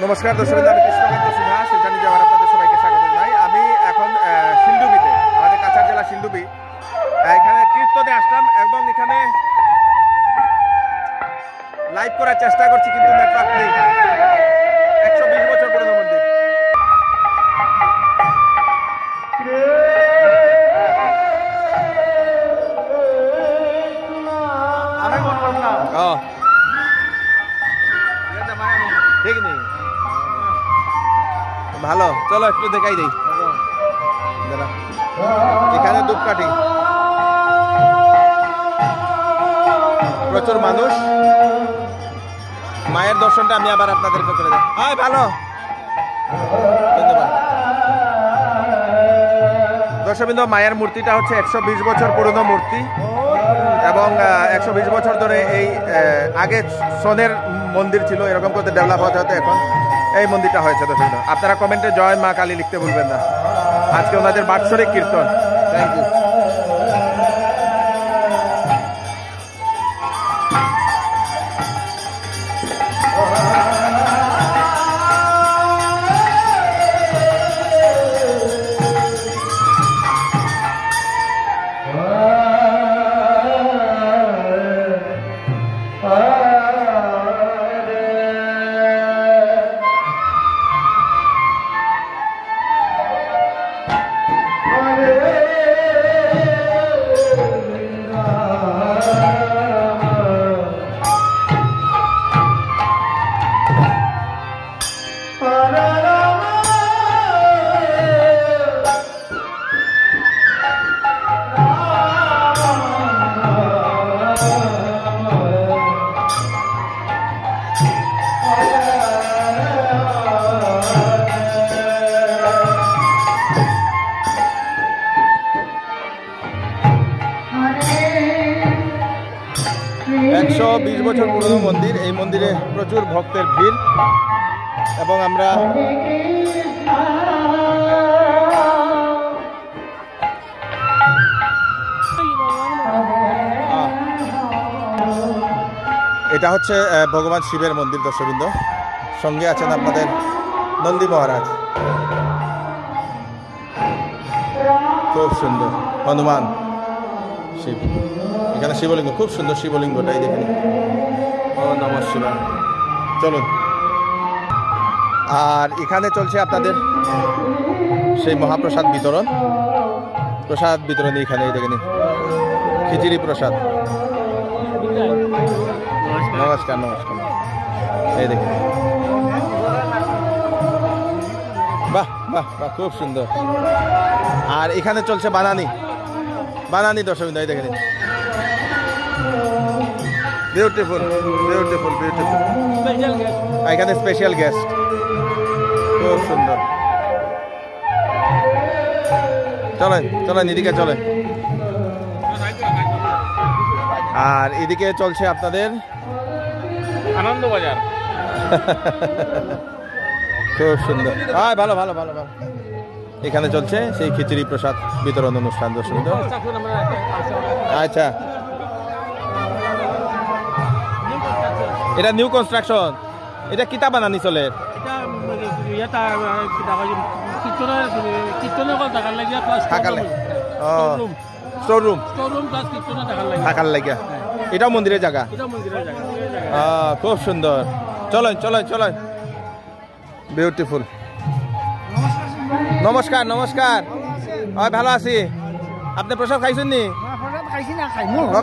নমস্কার দর্শক, আমি কৃষ্ণকান্ত সিনহা শিলচর যাওয়ার আপনাদের সবাইকে স্বাগত জানাই। আমি এখন শিলডুবিতে, আমাদের কাছাড় জেলা শিলডুবি, এখানে কীর্তনে আসলাম এবং এখানে লাইভ করার চেষ্টা করছি, কিন্তু নেটওয়ার্ক নেই। 120 বছর পুরনো মন্দির। ঠিক নেই, ভালো, চলো একটু দেখাই দিই। এখানে ধূপকাঠি, প্রচুর মানুষ। মায়ের দর্শনটা আমি আবার আপনাদেরকে করে দেব। ভালো, ধন্যবাদ। দর্শকবৃন্দ, মায়ের মূর্তিটা হচ্ছে 120 বছর পুরনো মূর্তি এবং 120 বছর ধরে এই আগে সোনের মন্দির ছিল, এরকম করতে ডেভেলপ হতে হতে এখন এই মন্দিরটা হয়েছে। দর্শক, আপনারা কমেন্টে জয় মা কালী লিখতে ভুলবেন না। আজকে ওনাদের বাৎসরিক কীর্তন। Thank you. বিশ বছর পুরনো মন্দির। এই মন্দিরে প্রচুর ভক্তের ভিড় এবং আমরা এটা হচ্ছে ভগবান শিবের মন্দির। দর্শকবৃন্দ, সঙ্গে আছেন আপনাদের নন্দী মহারাজ, খুব সুন্দর। হনুমান, শিব, এখানে শিবলিঙ্গ, খুব সুন্দর শিবলিঙ্গটাই দেখেন। ও নমঃ শিবায়। চলুন। আর এখানে চলছে আপনাদের সেই মহাপ্রসাদ বিতরণ। প্রসাদ বিতরণ এখানে দেখেন, খিচুড়ি প্রসাদ। নমস্কার নমস্কার। এই দেখেন, বাহ বাহ বাহ, খুব সুন্দর। আর এখানে চলছে বানানি, বানানি। দর্শকবৃন্দ, এই দেখেন, বিউটিফুল বিউটিফুল বিউটিফুল। এখানে স্পেশাল গেস্ট, খুব সুন্দর। চলেন চলেন, এদিকে চলেন। আর এদিকে চলছে আপনাদের আনন্দবাজার। খুব সুন্দর। ভালো ভালো ভালো ভালো। এখানে চলছে সেই খিচুড়ি প্রসাদ বিতরণ অনুষ্ঠান। দর্শক, আচ্ছা, এটা নিউ কনস্ট্রাকশন। এটা কিতা বানানি চলে? স্টোররুম থাকার লাগিয়া। এটাও মন্দিরের জায়গা। খুব সুন্দর। চলেন চলেন চলেন। বিউটিফুল। নমস্কার নমস্কার। ভালো আছি। আপনি প্রসাদ খাইছেন নি?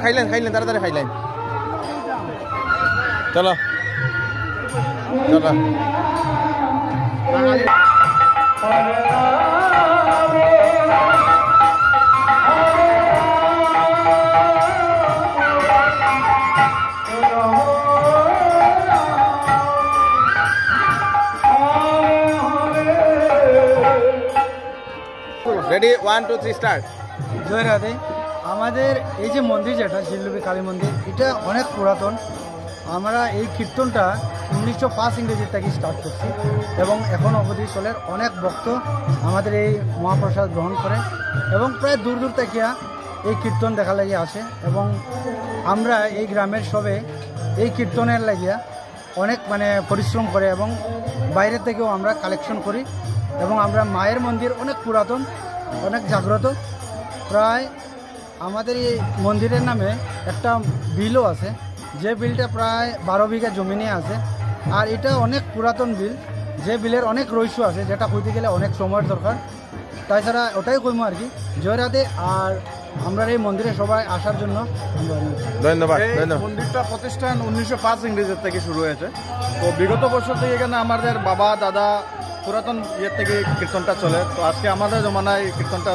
খাইলেন খাইলেন, তাড়াতাড়ি খাইলেন। চলো চলো। Ready, 1 2 3 start. জয় রাধে। আমাদের এই যে মন্দির, যেটা শিলডুবি কালী মন্দির, এটা অনেক পুরাতন। আমরা এই কীর্তনটা 1905 ইংরেজির থেকে স্টার্ট করছি এবং এখন অবধি চলে। অনেক ভক্ত আমাদের এই মহাপ্রসাদ গ্রহণ করে এবং প্রায় দূর দূর থেকে এই কীর্তন দেখা লাগিয়ে আসে এবং আমরা এই গ্রামের সবে এই কীর্তনের লাগিয়া অনেক মানে পরিশ্রম করে এবং বাইরে থেকেও আমরা কালেকশন করি এবং আমরা মায়ের মন্দির অনেক পুরাতন, অনেক জাগ্রত। প্রায় আমাদের এই মন্দিরের নামে একটা বিলও আছে, যে বিলটা প্রায় 12 বিঘা জমি নিয়ে আছে। আর এটা অনেক পুরাতন বিল, যে বিলের অনেক রহস্য আছে, যেটা কইতে গেলে অনেক সময়ের দরকার। তাছাড়া ওটাই কইমো আর কি। জয় রাধে। আর আমরা এই মন্দিরে সবাই আসার জন্য ধন্যবাদ। এই মন্দিরটা প্রতিষ্ঠান 1905 ইংরেজির থেকে শুরু হয়েছে। তো বিগত বছর থেকে এখানে আমাদের বাবা দাদা পুরাতন ইয়ের থেকে কীর্তনটা চলে। তো আজকে আমাদের জমানায় এই কীর্তনটা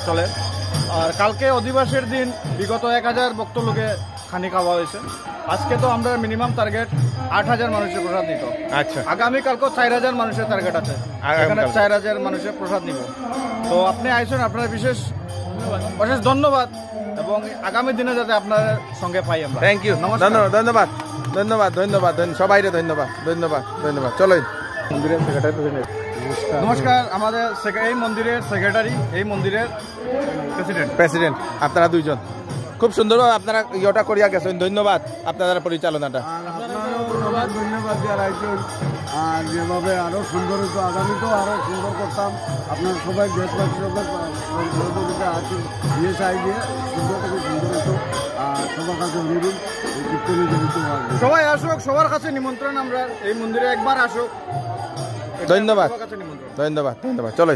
চলে। আর কালকে অধিবাসের দিন বিগত 1000 ভক্ত লোকে খানি খাওয়া হয়েছে। আজকে তো আমরা মিনিমাম টার্গেট 8000 মানুষের প্রসাদ নিত। আচ্ছা, আগামীকালকে 4000 মানুষের টার্গেট আছে, এখানে 4000 মানুষের প্রসাদ নিব। তো আপনি আইসেন, আপনার বিশেষ অশেষ ধন্যবাদ এবং আগামী দিনে যাতে আপনার সঙ্গে পাই আমরা। থ্যাংক ইউ, ধন্যবাদ ধন্যবাদ ধন্যবাদ ধন্যবাদ সবাইরে ধন্যবাদ ধন্যবাদ ধন্যবাদ। চলো মন্দিরের সেক্রেটারি। নমস্কার, আমাদের এই মন্দিরের সেক্রেটারি, এই মন্দিরের প্রেসিডেন্ট আপনারা দুইজন খুব সুন্দরভাবে আপনারা ইয়েটা করিয়া গেছেন। ধন্যবাদ আপনাদের পরিচালনাটা। আর আপনারও ধন্যবাদ জানাইছেন। আর যেভাবে আরও সুন্দর হতো, আগামীতেও আরও সুন্দর করতাম। আপনার সবাই দেশবাসী সবাই সহযোগিতা আছে, দিয়ে চাই দিয়ে সুন্দর থেকে সুন্দর হতো। আর সবার কাছে অনুরোধ এই কীর্তনে জড়িত হওয়ার জন্য। সবাই আসুক, সবার কাছে নিমন্ত্রণ, আমরা এই মন্দিরে একবার আসুক। ধন্যবাদ সবার কাছে নিমন্ত্রণ। ধন্যবাদ ধন্যবাদ। চলো।